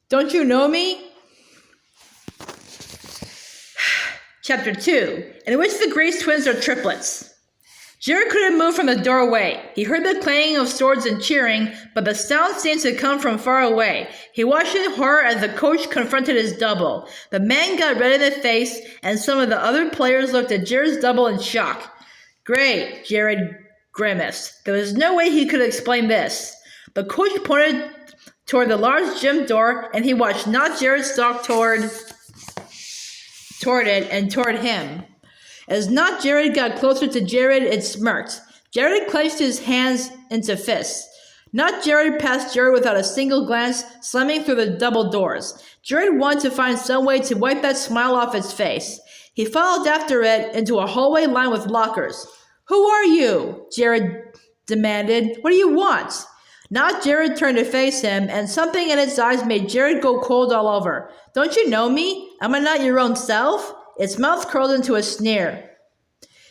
Don't you know me? Chapter 2, in which the Grace twins are triplets. Jared couldn't move from the doorway. He heard the clanging of swords and cheering, but the sound seemed to come from far away. He watched in horror as the coach confronted his double. The man got red in the face, and some of the other players looked at Jared's double in shock. Great, Jared grimaced. There was no way he could explain this. The coach pointed toward the large gym door, and he watched not Jared stalk toward it and toward him. As not Jared got closer to Jared, it smirked. Jared clenched his hands into fists. Not Jared passed Jared without a single glance, slamming through the double doors. Jared wanted to find some way to wipe that smile off his face. He followed after it into a hallway lined with lockers. Who are you? Jared demanded. What do you want? Not Jared turned to face him, and something in its eyes made Jared go cold all over. Don't you know me? Am I not your own self? Its mouth curled into a sneer.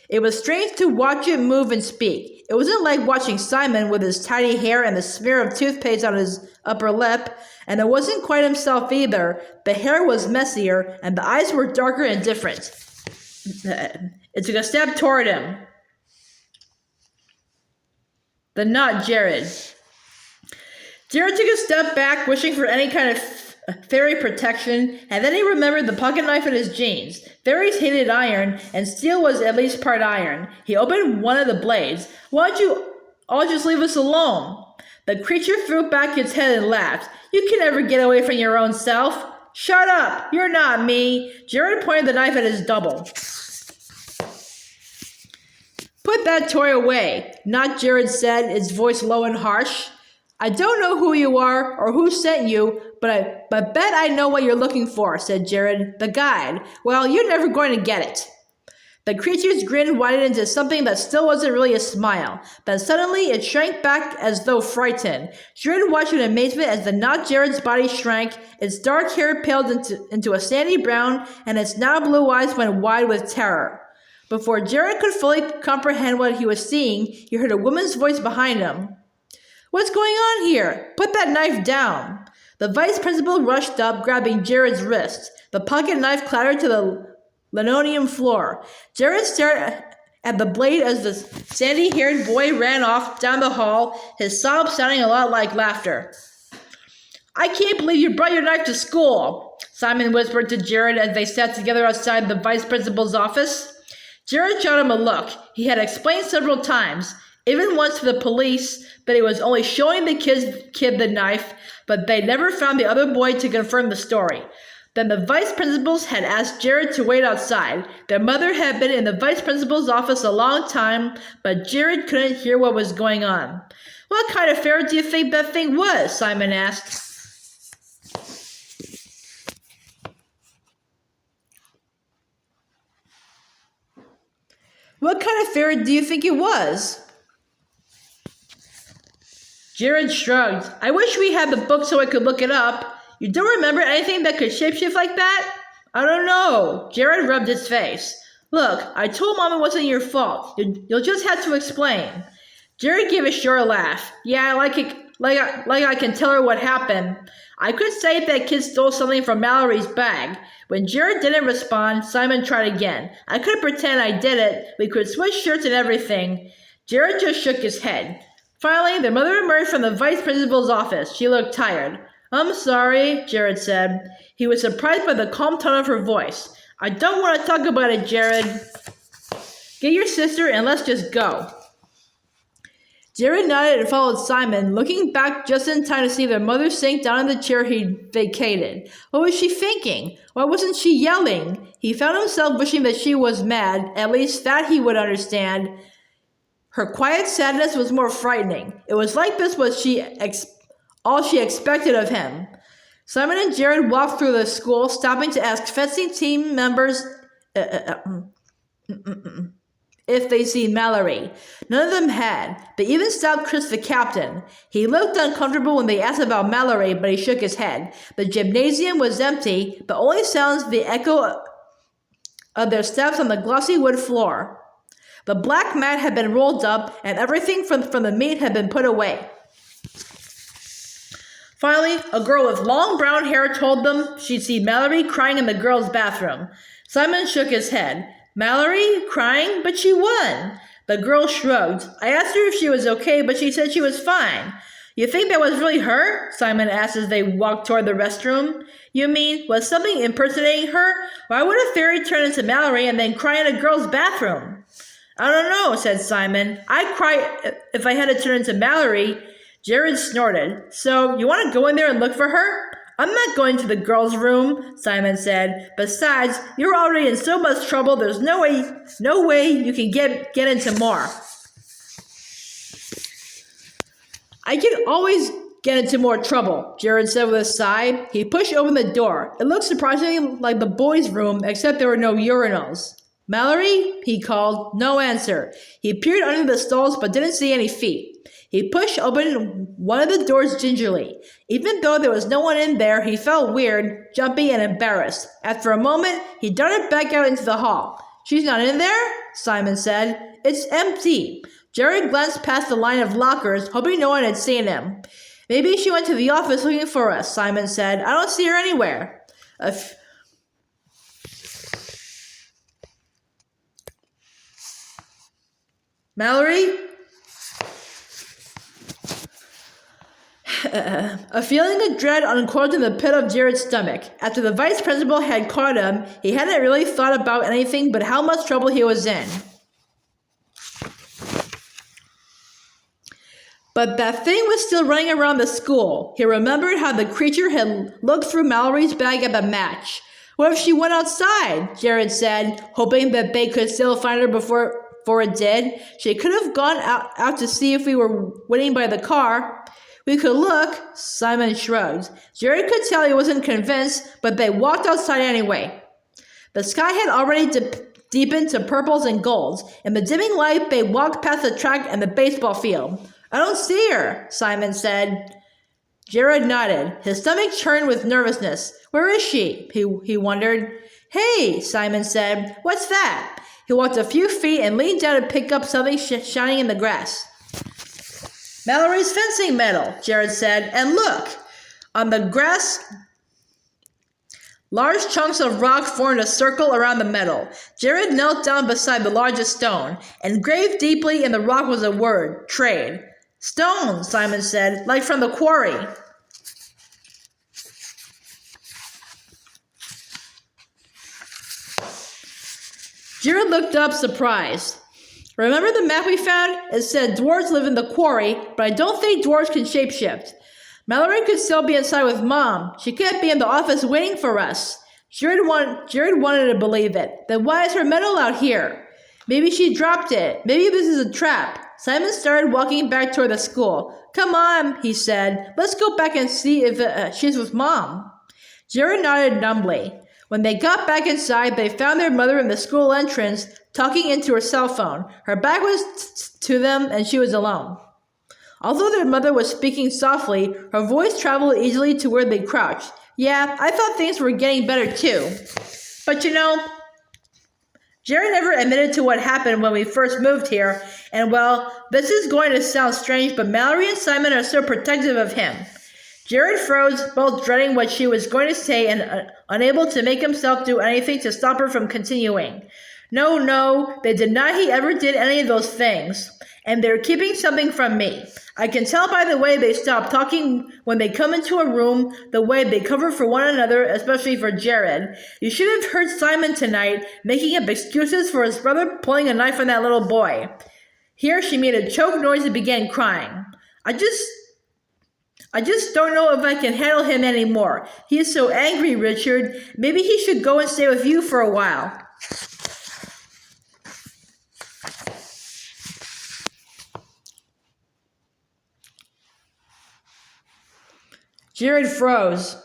It was strange to watch it move and speak. It wasn't like watching Simon with his tidy hair and the smear of toothpaste on his upper lip, and it wasn't quite himself either. The hair was messier, and the eyes were darker and different. It took a step toward him. But not Jared. Jared took a step back, wishing for any kind of fairy protection, and then he remembered the pocket knife in his jeans. Fairies hated iron, and steel was at least part iron. He opened one of the blades. Why don't you all just leave us alone? The creature threw back its head and laughed. You can never get away from your own self. Shut up! You're not me. Jared pointed the knife at his double. Put that toy away, not Jared said, its voice low and harsh. I don't know who you are or who sent you, but bet I know what you're looking for, said Jared. The guide. Well, you're never going to get it. The creature's grin widened into something that still wasn't really a smile. Then suddenly it shrank back as though frightened. Jared watched in amazement as the not Jared's body shrank, its dark hair paled into a sandy brown, and its now blue eyes went wide with terror. Before Jared could fully comprehend what he was seeing, he heard a woman's voice behind him. What's going on here? Put that knife down. The vice principal rushed up, grabbing Jared's wrist. The pocket knife clattered to the linoleum floor. Jared stared at the blade as the sandy-haired boy ran off down the hall, his sobs sounding a lot like laughter. I can't believe you brought your knife to school, Simon whispered to Jared as they sat together outside the vice principal's office. Jared shot him a look. He had explained several times, even once to the police, that he was only showing the kid the knife, but they never found the other boy to confirm the story. Then the vice principals had asked Jared to wait outside. Their mother had been in the vice principal's office a long time, but Jared couldn't hear what was going on. What kind of ferret do you think that thing was? Simon asked. What kind of ferret do you think it was? Jared shrugged. I wish we had the book so I could look it up. You don't remember anything that could shapeshift like that? I don't know. Jared rubbed his face. Look, I told Mom it wasn't your fault. You'll just have to explain. Jared gave a short laugh. Yeah, like I can tell her what happened. I could say that kid stole something from Mallory's bag. When Jared didn't respond, Simon tried again. I could pretend I did it. We could switch shirts and everything. Jared just shook his head. Finally, their mother emerged from the vice principal's office. She looked tired. I'm sorry, Jared said. He was surprised by the calm tone of her voice. I don't want to talk about it, Jared. Get your sister and let's just go. Jared nodded and followed Simon, looking back just in time to see their mother sink down in the chair he'd vacated. What was she thinking? Why wasn't she yelling? He found himself wishing that she was mad, at least that he would understand. Her quiet sadness was more frightening. It was like this was all she expected of him. Simon and Jared walked through the school, stopping to ask fencing team members if they'd seen Mallory. None of them had. They even stopped Chris, the captain. He looked uncomfortable when they asked about Mallory, but he shook his head. The gymnasium was empty, but only sounds the echo of their steps on the glossy wood floor. The black mat had been rolled up, and everything from the meat had been put away. Finally, a girl with long brown hair told them she'd see Mallory crying in the girls' bathroom. Simon shook his head. Mallory? Crying? But she won. The girl shrugged. I asked her if she was okay, but she said she was fine. You think that was really her? Simon asked as they walked toward the restroom. You mean, was something impersonating her? Why would a fairy turn into Mallory and then cry in a girl's bathroom? I don't know, said Simon. I'd cry if I had to turn into Mallory. Jared snorted. So, you want to go in there and look for her? I'm not going to the girls' room, Simon said. Besides, you're already in so much trouble, there's no way you can get into more. I can always get into more trouble, Jared said with a sigh. He pushed open the door. It looked surprisingly like the boys' room, except there were no urinals. Mallory? He called. No answer. He peered under the stalls but didn't see any feet. He pushed open one of the doors gingerly. Even though there was no one in there, he felt weird, jumpy, and embarrassed. After a moment, he darted back out into the hall. She's not in there? Simon said. It's empty. Jared glanced past the line of lockers, hoping no one had seen him. Maybe she went to the office looking for us, Simon said. I don't see her anywhere. Mallory? A feeling of dread uncoiled in the pit of Jared's stomach. After the vice principal had caught him, he hadn't really thought about anything but how much trouble he was in. But that thing was still running around the school. He remembered how the creature had looked through Mallory's bag at the match. What if she went outside? Jared said, hoping that they could still find her before it did. She could have gone out to see if we were waiting by the car. We could look, Simon shrugged. Jared could tell he wasn't convinced, but they walked outside anyway. The sky had already deepened to purples and golds. In the dimming light, they walked past the track and the baseball field. I don't see her, Simon said. Jared nodded. His stomach churned with nervousness. Where is she? He wondered. Hey, Simon said. What's that? He walked a few feet and leaned down to pick up something shining in the grass. Mallory's fencing medal, Jared said. And look, on the grass, large chunks of rock formed a circle around the medal. Jared knelt down beside the largest stone. Engraved deeply in the rock was a word, trade. Stone, Simon said, like from the quarry. Jared looked up, surprised. Remember the map we found? It said dwarves live in the quarry, but I don't think dwarves can shapeshift. Mallory could still be inside with Mom. She can't be in the office waiting for us. Jared wanted to believe it. Then why is her medal out here? Maybe she dropped it. Maybe this is a trap. Simon started walking back toward the school. Come on, he said. Let's go back and see if she's with Mom. Jared nodded numbly. When they got back inside, they found their mother in the school entrance, talking into her cell phone. Her back was to them, and she was alone. Although their mother was speaking softly, her voice traveled easily to where they crouched. Yeah, I thought things were getting better too. But Jared never admitted to what happened when we first moved here, and well, this is going to sound strange, but Mallory and Simon are so protective of him. Jared froze, both dreading what she was going to say and unable to make himself do anything to stop her from continuing. No, they deny he ever did any of those things, and they're keeping something from me. I can tell by the way they stop talking when they come into a room, the way they cover for one another, especially for Jared. You should have heard Simon tonight, making up excuses for his brother pulling a knife on that little boy. Here she made a choked noise and began crying. I just don't know if I can handle him anymore. He is so angry, Richard. Maybe he should go and stay with you for a while. Jared froze.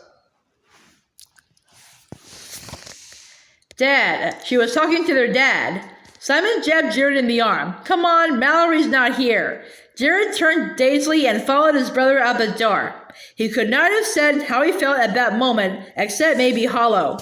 Dad. She was talking to their dad. Simon jabbed Jared in the arm. Come on, Mallory's not here. Jared turned dazedly and followed his brother out the door. He could not have said how he felt at that moment, except maybe hollow.